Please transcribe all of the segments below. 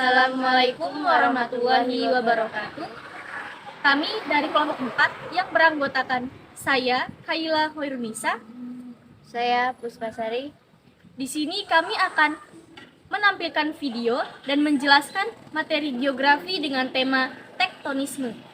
Assalamualaikum warahmatullahi wabarakatuh. Kami dari kelompok 4 yang beranggotakan saya, Kaila Hoirunisa. Saya Puspasari. Di sini kami akan menampilkan video dan menjelaskan materi geografi dengan tema tektonisme.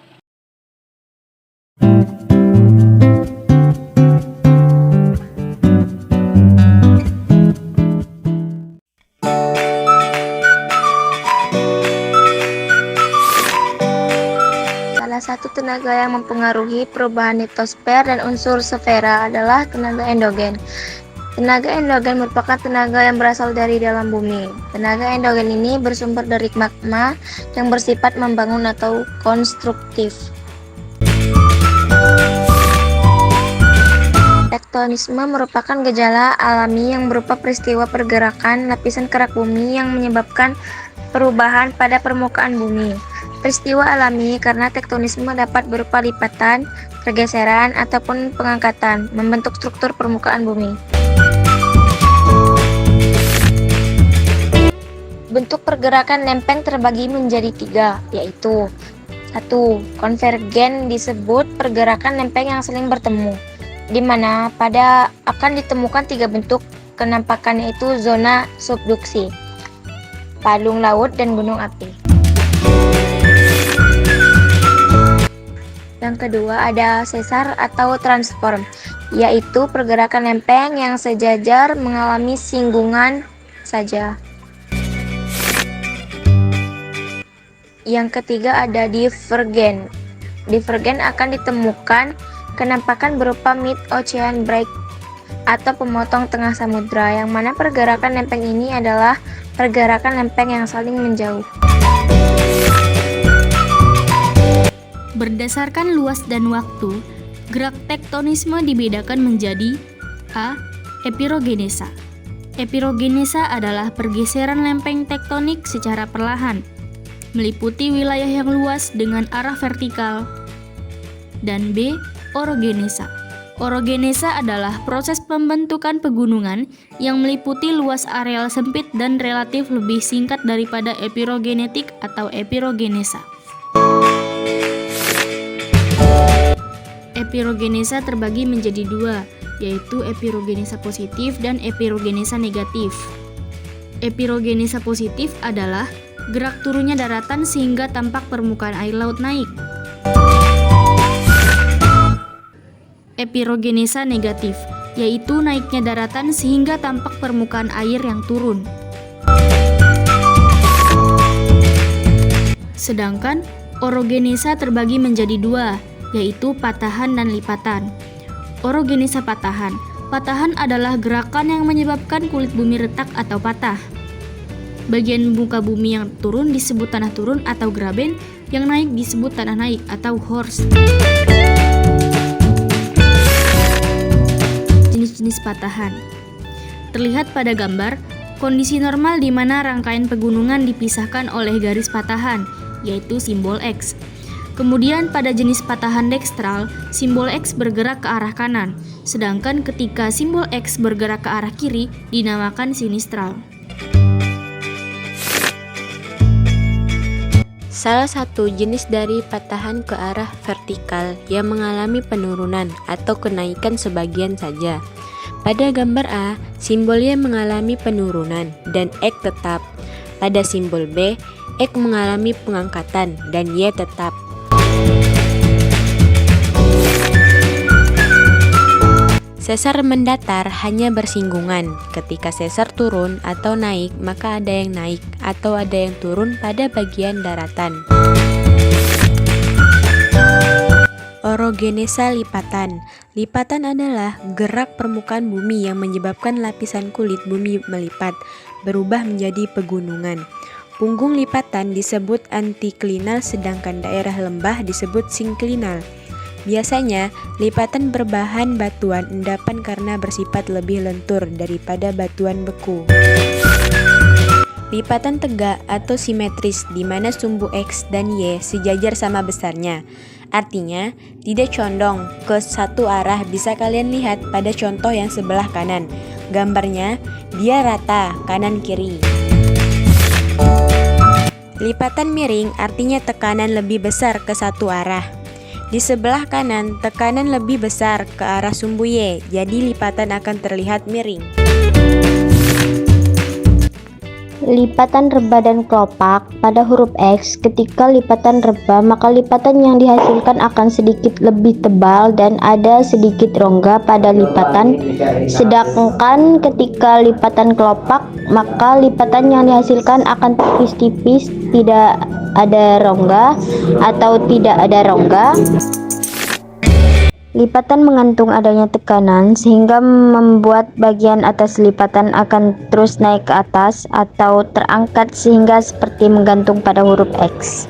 Salah satu tenaga yang mempengaruhi perubahan litosfer dan unsur sfera adalah tenaga endogen. Tenaga endogen merupakan tenaga yang berasal dari dalam bumi. Tenaga endogen ini bersumber dari magma yang bersifat membangun atau konstruktif. Tektonisme merupakan gejala alami yang berupa peristiwa pergerakan lapisan kerak bumi yang menyebabkan perubahan pada permukaan bumi. Peristiwa alami karena tektonisme dapat berupa lipatan, pergeseran, ataupun pengangkatan, membentuk struktur permukaan bumi. Bentuk pergerakan lempeng terbagi menjadi 3, yaitu 1. Konvergen disebut pergerakan lempeng yang saling bertemu, di mana pada akan ditemukan 3 bentuk kenampakan, yaitu zona subduksi, palung laut, dan gunung api. Yang kedua ada sesar atau transform, yaitu pergerakan lempeng yang sejajar mengalami singgungan saja. Yang ketiga ada divergen. Divergen akan ditemukan kenampakan berupa mid-ocean break atau pemotong tengah samudra, yang mana pergerakan lempeng ini adalah pergerakan lempeng yang saling menjauh. Berdasarkan luas dan waktu, gerak tektonisme dibedakan menjadi A. Epirogenesa. Epirogenesa adalah pergeseran lempeng tektonik secara perlahan, meliputi wilayah yang luas dengan arah vertikal. Dan B. Orogenesa. Orogenesa adalah proses pembentukan pegunungan yang meliputi luas areal sempit dan relatif lebih singkat daripada epirogenetik atau epirogenesa. Epirogenesa terbagi menjadi 2, yaitu epirogenesa positif dan epirogenesa negatif. Epirogenesa positif adalah gerak turunnya daratan sehingga tampak permukaan air laut naik. Epirogenesa negatif, yaitu naiknya daratan sehingga tampak permukaan air yang turun. Sedangkan orogenesa terbagi menjadi 2, yaitu patahan dan lipatan. Orogenesa patahan. Patahan adalah gerakan yang menyebabkan kulit bumi retak atau patah. Bagian muka bumi yang turun disebut tanah turun atau graben, yang naik disebut tanah naik atau horst. Jenis-jenis patahan terlihat pada gambar. Kondisi normal di mana rangkaian pegunungan dipisahkan oleh garis patahan, yaitu simbol X. Kemudian pada jenis patahan dekstral, simbol X bergerak ke arah kanan, sedangkan ketika simbol X bergerak ke arah kiri, dinamakan sinistral. Salah satu jenis dari patahan ke arah vertikal yang mengalami penurunan atau kenaikan sebagian saja. Pada gambar A, simbolnya mengalami penurunan dan X tetap. Pada simbol B, X mengalami pengangkatan dan Y tetap. Sesar mendatar hanya bersinggungan. Ketika sesar turun atau naik, maka ada yang naik atau ada yang turun pada bagian daratan. Orogenesa lipatan. Lipatan adalah gerak permukaan bumi yang menyebabkan lapisan kulit bumi melipat, berubah menjadi pegunungan. Punggung lipatan disebut antiklinal, sedangkan daerah lembah disebut sinklinal. Biasanya, lipatan berbahan batuan endapan karena bersifat lebih lentur daripada batuan beku. Lipatan tegak atau simetris, di mana sumbu X dan Y sejajar sama besarnya. Artinya, tidak condong ke satu arah. Bisa kalian lihat pada contoh yang sebelah kanan. Gambarnya, dia rata kanan-kiri. Lipatan miring artinya tekanan lebih besar ke satu arah. Di sebelah kanan, tekanan lebih besar ke arah sumbu Y, jadi lipatan akan terlihat miring. Lipatan reba dan kelopak pada huruf X. Ketika lipatan reba, maka lipatan yang dihasilkan akan sedikit lebih tebal dan ada sedikit rongga pada lipatan. Sedangkan ketika lipatan kelopak, maka lipatan yang dihasilkan akan tipis-tipis, tidak ada rongga atau tidak ada rongga. Lipatan menggantung adanya tekanan sehingga membuat bagian atas lipatan akan terus naik ke atas atau terangkat sehingga seperti menggantung pada huruf X.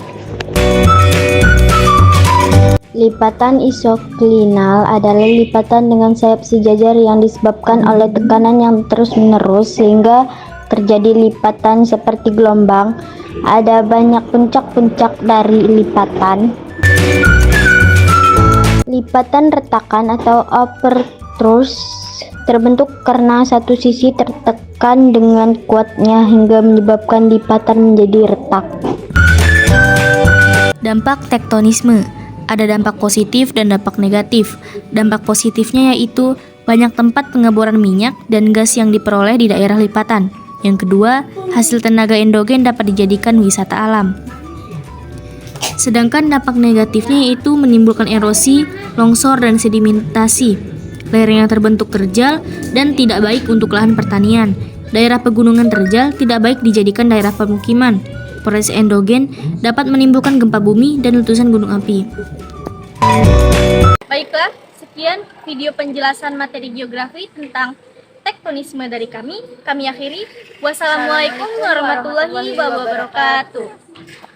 Lipatan isoklinal adalah lipatan dengan sayap sejajar yang disebabkan oleh tekanan yang terus-menerus sehingga terjadi lipatan seperti gelombang. Ada banyak puncak-puncak dari lipatan. Lipatan retakan atau apertures terbentuk karena satu sisi tertekan dengan kuatnya hingga menyebabkan lipatan menjadi retak. Dampak tektonisme. Ada dampak positif dan dampak negatif. Dampak positifnya yaitu banyak tempat pengeboran minyak dan gas yang diperoleh di daerah lipatan. Yang kedua, hasil tenaga endogen dapat dijadikan wisata alam. Sedangkan dampak negatifnya yaitu menimbulkan erosi, longsor, dan sedimentasi. Lereng yang terbentuk terjal dan tidak baik untuk lahan pertanian. Daerah pegunungan terjal tidak baik dijadikan daerah pemukiman. Proses endogen dapat menimbulkan gempa bumi dan letusan gunung api. Baiklah, sekian video penjelasan materi geografi tentang tektonisme dari kami. Kami akhiri. Wassalamualaikum warahmatullahi wabarakatuh.